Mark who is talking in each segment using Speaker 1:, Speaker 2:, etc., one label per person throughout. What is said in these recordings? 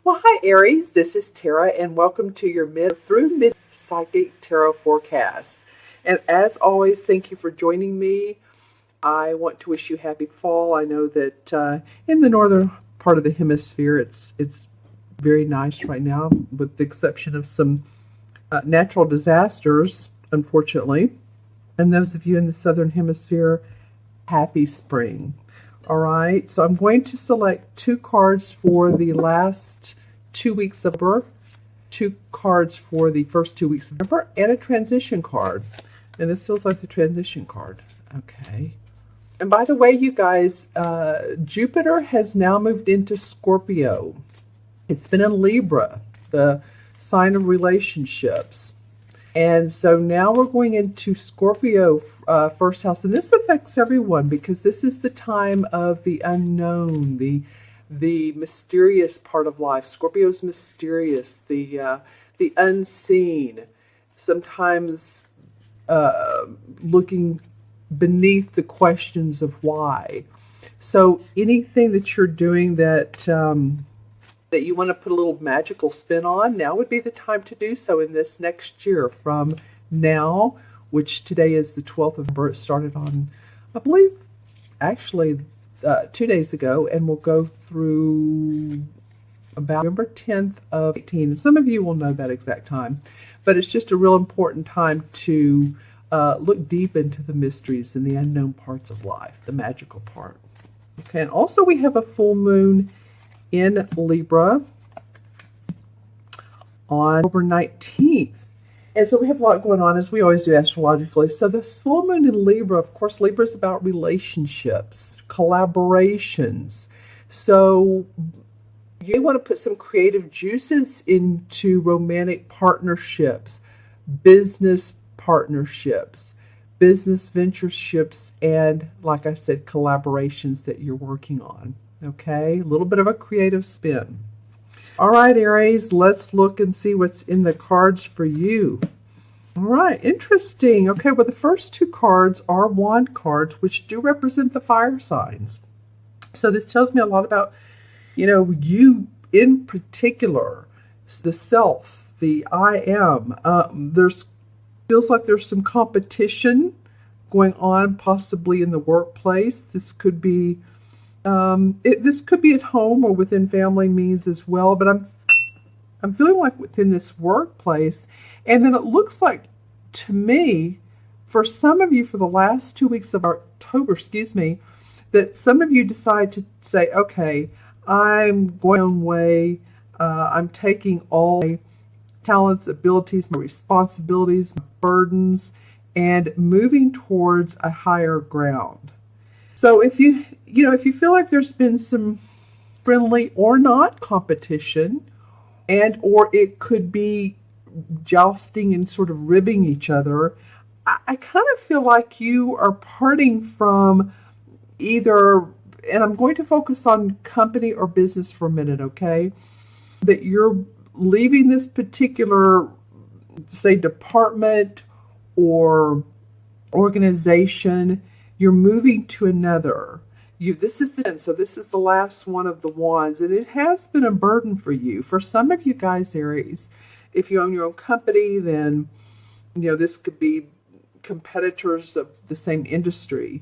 Speaker 1: Well, hi Aries, this is Tara and welcome to your mid through mid psychic tarot forecast. And as always, thank you for joining me. I want to wish you happy fall. I know that in the northern part of the hemisphere, it's very nice right now, with the exception of some natural disasters, unfortunately. And those of you in the southern hemisphere, happy spring. All right, so I'm going to select two cards for the last 2 weeks of November, two cards for the first 2 weeks of November, and a transition card. And this feels like the transition card. Okay. And by the way, you guys, Jupiter has now moved into Scorpio. It's been in Libra, the sign of relationships. And so now we're going into Scorpio first house. And this affects everyone because this is the time of the unknown, the mysterious part of life. Scorpio's mysterious, the unseen, sometimes looking beneath the questions of why. So anything that you're doing that you want to put a little magical spin on, now would be the time to do so in this next year. From now, which today is the 12th of November, it started on, I believe, actually 2 days ago, and we'll go through about November 10th of 18. And some of you will know that exact time, but it's just a real important time to look deep into the mysteries and the unknown parts of life, the magical part. Okay, and also we have a full moon in Libra on October 19th. And so we have a lot going on, as we always do astrologically. So the full moon in Libra, of course, Libra is about relationships, collaborations. So you want to put some creative juices into romantic partnerships, business partnerships, business ventureships, and, like I said, collaborations that you're working on. Okay, a little bit of a creative spin. All right, Aries, let's look and see what's in the cards for you. All right, interesting. Okay, well, the first two cards are wand cards, which do represent the fire signs. So this tells me a lot about, you in particular, the self, the I am. Feels like there's some competition going on, possibly in the workplace. This could be this could be at home or within family means as well, but I'm feeling like within this workplace. And then it looks like, to me, for some of you, for the last 2 weeks of October, that some of you decide to say, okay, I'm going my own way. I'm taking all my talents, abilities, my responsibilities, my burdens, and moving towards a higher ground. So if you feel like there's been some friendly or not competition, and or it could be jousting and sort of ribbing each other, I kind of feel like you are parting from either, and I'm going to focus on company or business for a minute, okay? That you're leaving this particular, say, department or organization. You're moving to another. This is the last one of the wands, and it has been a burden for you. For some of you guys, Aries, if you own your own company, then this could be competitors of the same industry,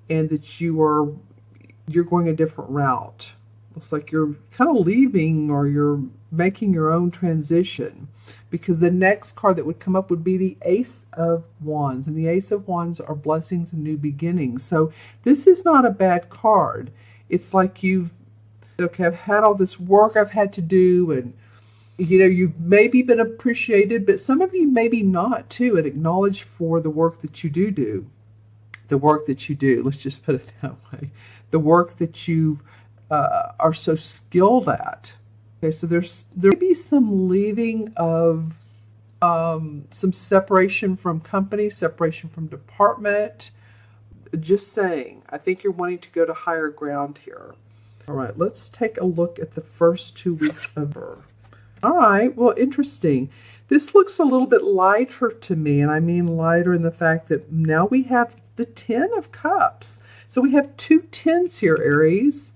Speaker 1: and that you're going a different route. Looks like you're kind of leaving, or you're making your own transition, because the next card that would come up would be the Ace of Wands, and the Ace of Wands are blessings and new beginnings. So this is not a bad card. It's like I've had all this work I've had to do, and you've maybe been appreciated, but some of you maybe not too, and acknowledged for the work that you do. The work that you do, let's just put it that way. The work that you are so skilled at. Okay, so there may be some leaving of some separation from company, separation from department. Just saying, I think you're wanting to go to higher ground here. All right, let's take a look at the first 2 weeks of her. All right, well, interesting. This looks a little bit lighter to me, and I mean lighter in the fact that now we have the 10 of Cups. So we have two 10s here, Aries.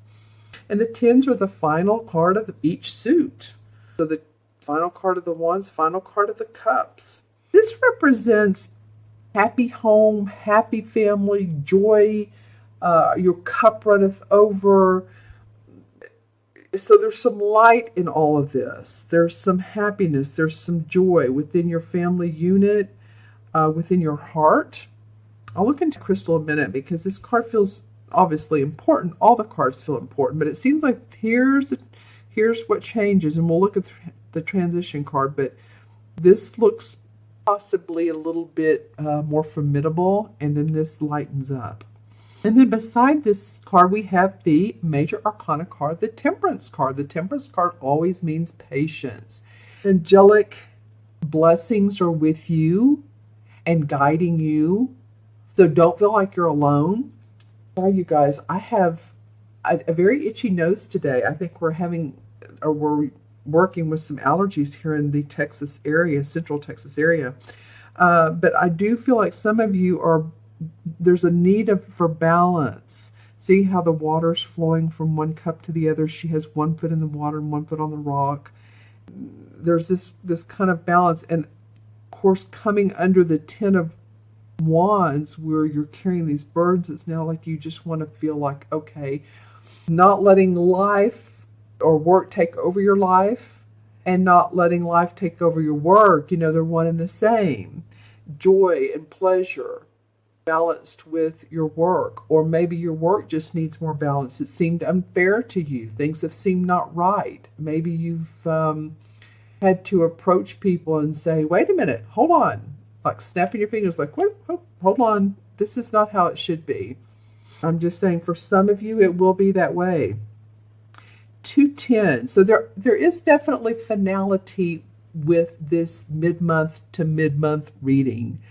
Speaker 1: And the 10s are the final card of each suit. So the final card of the wands, final card of the cups. This represents happy home, happy family, joy. Your cup runneth over. So there's some light in all of this. There's some happiness. There's some joy within your family unit, within your heart. I'll look into crystal in a minute because this card feels obviously important. All the cards feel important, but it seems like here's what changes, and we'll look at the transition card, but this looks possibly a little bit more formidable, and then this lightens up. And then beside this card, we have the Major Arcana card, the Temperance card. The Temperance card always means patience. Angelic blessings are with you and guiding you. So don't feel like you're alone. Sorry, you guys, I have a very itchy nose today. I think we're working with some allergies here in the Texas area, central Texas area. But I do feel like some of you there's a need for balance. See how the water's flowing from one cup to the other. She has 1 foot in the water and 1 foot on the rock. There's this kind of balance. And of course, coming under the 10 of Wands, where you're carrying these burdens, it's now like you just want to feel like, okay, not letting life or work take over your life and not letting life take over your work. They're one and the same. Joy and pleasure balanced with your work, or maybe your work just needs more balance. It seemed unfair to you. Things have seemed not right. Maybe you've had to approach people and say, wait a minute, hold on, like snapping your fingers like, wait, hold on, this is not how it should be. I'm just saying for some of you it will be that way. 210. So there is definitely finality with this mid-month to mid-month reading.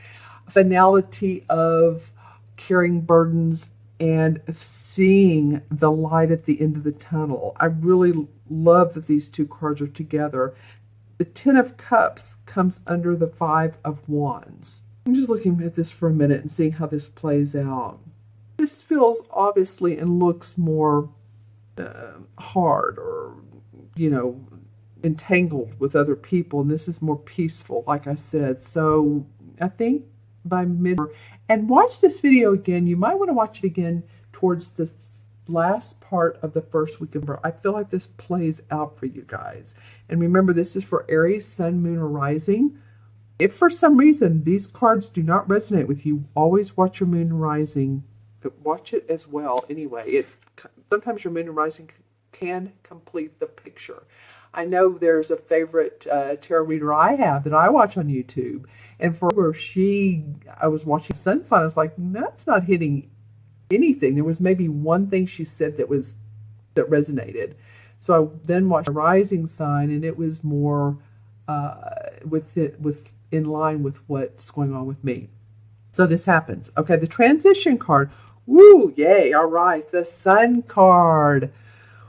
Speaker 1: Finality of carrying burdens and seeing the light at the end of the tunnel. I really love that these two cards are together. The 10 of Cups comes under the 5 of Wands. I'm just looking at this for a minute and seeing how this plays out. This feels obviously and looks more hard or, entangled with other people. And this is more peaceful, like I said. So I think by and watch this video again. You might want to watch it again towards the last part of the first week of September. I feel like this plays out for you guys. And remember, this is for Aries, Sun, Moon, or Rising. If for some reason these cards do not resonate with you, always watch your Moon and Rising. But watch it as well anyway. Sometimes your Moon and Rising can complete the picture. I know there's a favorite tarot reader I have that I watch on YouTube. And for her, I was watching Sun sign. I was like, that's not hitting anything. There was maybe one thing she said that resonated. So I then watched the Rising sign, and it was more in line with what's going on with me. So this happens. Okay, the transition card. Woo, yay! All right, the Sun card.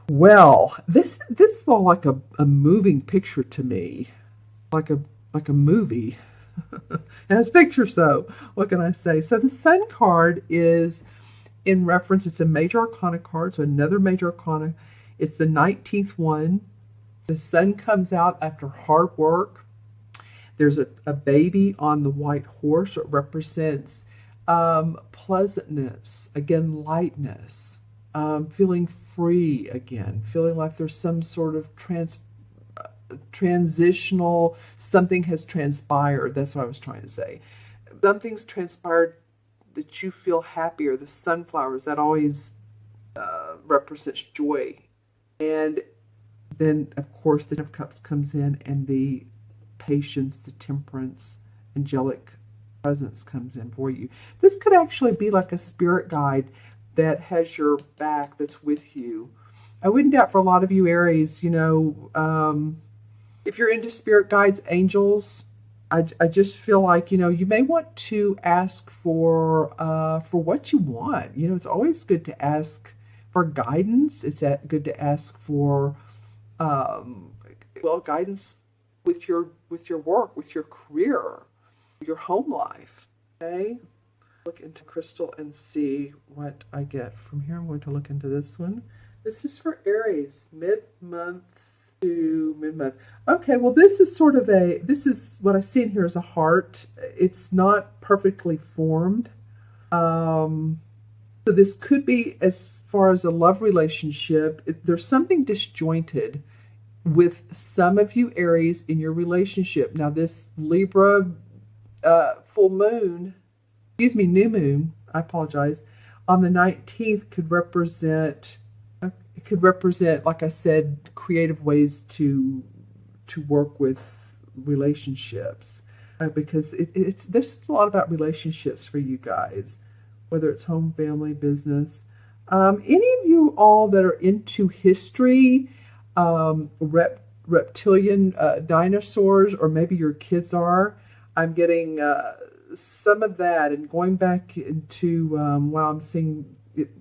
Speaker 1: Well, this is all like a moving picture to me, like a movie. It has pictures though. What can I say? So the Sun card is in reference. It's a Major Arcana card, so another Major Arcana. It's the 19th one. The Sun comes out after hard work. There's a baby on the white horse. It represents pleasantness, again, lightness, feeling free again, feeling like there's some sort of transitional, something has transpired. That's what I was trying to say. Something's transpired that you feel happier. The sunflowers, that always represents joy. And then, of course, the 10 of Cups comes in, and the patience, the temperance, angelic presence comes in for you. This could actually be like a spirit guide that has your back, that's with you. I wouldn't doubt for a lot of you Aries, if you're into spirit guides, angels, I just feel like, you may want to ask for what you want. It's always good to ask for guidance. It's good to ask for, guidance with your work, with your career, your home life. Okay, look into crystal and see what I get from here. I'm going to look into this one. This is for Aries, mid-month to mid-month. Okay, well, this is sort of this is what I see in here as a heart. It's not perfectly formed. So this could be, as far as a love relationship, there's something disjointed with some of you Aries in your relationship. Now, this Libra full moon, excuse me, new moon, I apologize, on the 19th could represent, like I said, creative ways to work with relationships, because there's a lot about relationships for you guys, whether it's home, family, business. Any of you all that are into history, reptilian dinosaurs, or maybe your kids are, I'm getting some of that, and going back into, wow, I'm seeing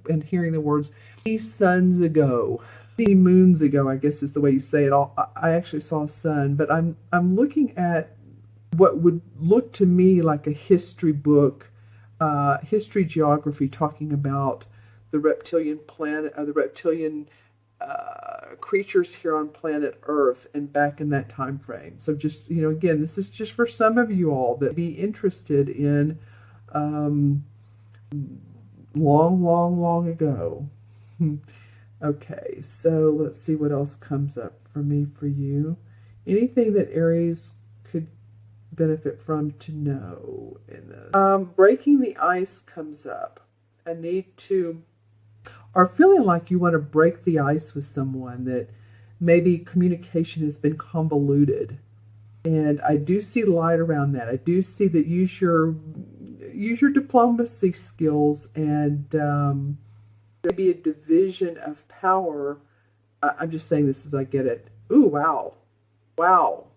Speaker 1: and hearing the words, many suns ago, many moons ago, I guess is the way you say it. I actually saw a sun, but I'm looking at what would look to me like a history book, history geography, talking about the reptilian planet, or the reptilian creatures here on planet Earth, and back in that time frame. So just, again, this is just for some of you all that be interested in long ago. Okay, so let's see what else comes up for me, for you. Anything that Aries could benefit from to know in this. Breaking the ice comes up. A need to, or feeling like you want to break the ice with someone, that maybe communication has been convoluted. And I do see light around that. I do see that use your diplomacy skills, and maybe a division of power. I'm just saying this as I get it. Ooh, wow. Wow.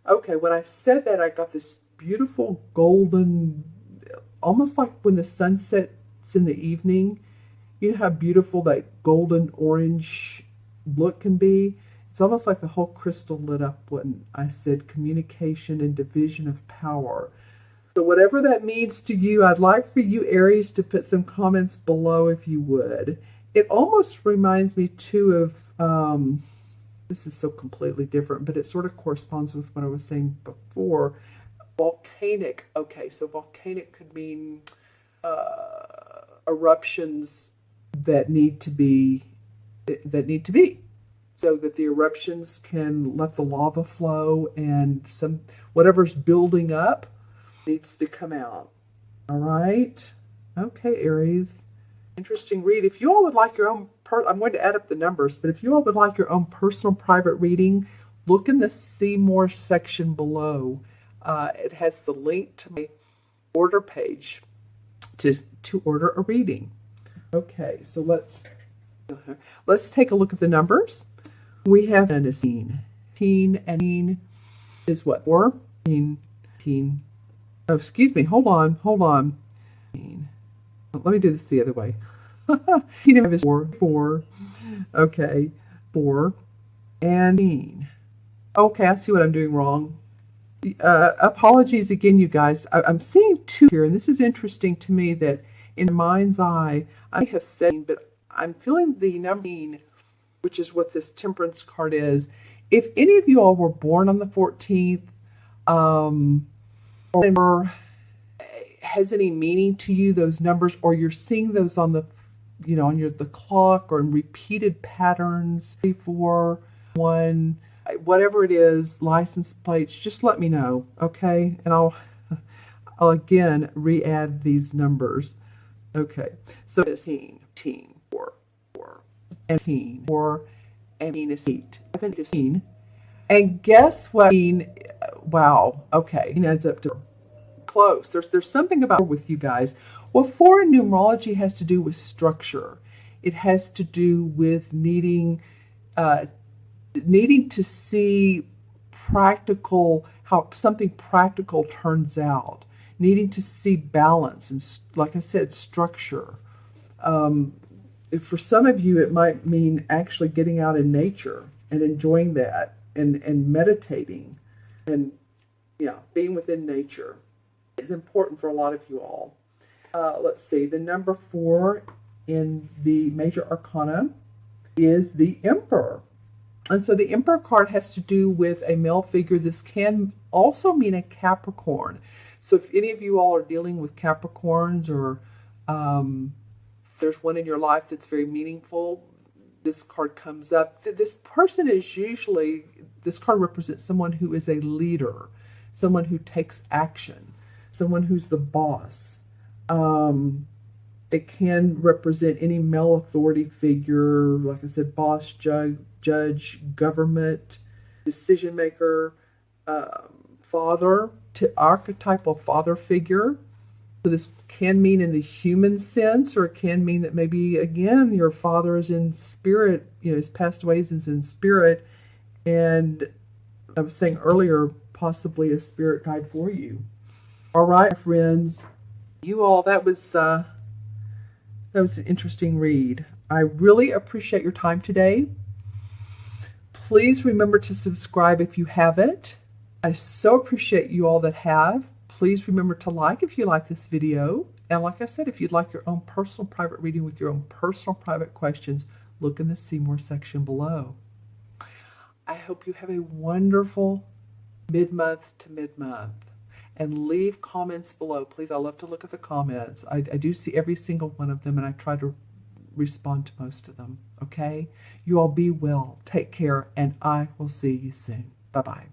Speaker 1: Okay, when I said that, I got this beautiful golden, almost like when the sun sets in the evening. You know how beautiful that golden orange look can be? It's almost like the whole crystal lit up when I said communication and division of power. So whatever that means to you, I'd like for you, Aries, to put some comments below if you would. It almost reminds me too of, this is so completely different, but it sort of corresponds with what I was saying before. Volcanic. Okay, so volcanic could mean eruptions that need to be, so that the eruptions can let the lava flow, and whatever's building up needs to come out. All right. Okay, Aries. Interesting read. If you all would like your own, I'm going to add up the numbers, but if you all would like your own personal private reading, look in the See More section below. It has the link to my order page to order a reading. Okay, so let's take a look at the numbers. We have a scene. Teen, and teen is what? 4? Teen. Oh, excuse me. Hold on. Let me do this the other way. Teen is 4. Okay, 4. And teen. Okay, I see what I'm doing wrong. Apologies again, you guys. I'm seeing 2 here, and this is interesting to me that in my mind's eye, I have said, but I'm feeling the number 14, which is what this Temperance card is. If any of you all were born on the 14th, or has any meaning to you, those numbers, or you're seeing those on the, on the clock, or in repeated patterns, 3, 4, 1, whatever it is, license plates, just let me know, okay? And I'll again re-add these numbers. Okay, so it's 4, and 4, and 8, 17. And guess what? Wow, okay, it adds up to close. There's something about with you guys. Well, 4 in numerology has to do with structure. It has to do with needing to see practical, how something practical turns out, needing to see balance and, like I said, structure. For some of you, it might mean actually getting out in nature and enjoying that, and meditating, and being within nature is important for a lot of you all. Let's see, the number 4 in the major arcana is the Emperor. And so the Emperor card has to do with a male figure. This can also mean a Capricorn. So if any of you all are dealing with Capricorns, or there's one in your life that's very meaningful, this card comes up. This person is usually, this card represents someone who is a leader, someone who takes action, someone who's the boss. It can represent any male authority figure, like I said, boss, judge, government, decision maker, father, archetypal father figure. So this can mean in the human sense, or it can mean that maybe, again, your father is in spirit, he's passed away, is in spirit. And I was saying earlier, possibly a spirit guide for you. All right, friends, you all, that was an interesting read. I really appreciate your time today. Please remember to subscribe if you haven't. I so appreciate you all that have. Please remember to like if you like this video. And like I said, if you'd like your own personal private reading with your own personal private questions, look in the See More section below. I hope you have a wonderful mid-month to mid-month. And leave comments below, please. I love to look at the comments. I do see every single one of them, and I try to respond to most of them, okay? You all be well, take care, and I will see you soon. Bye-bye.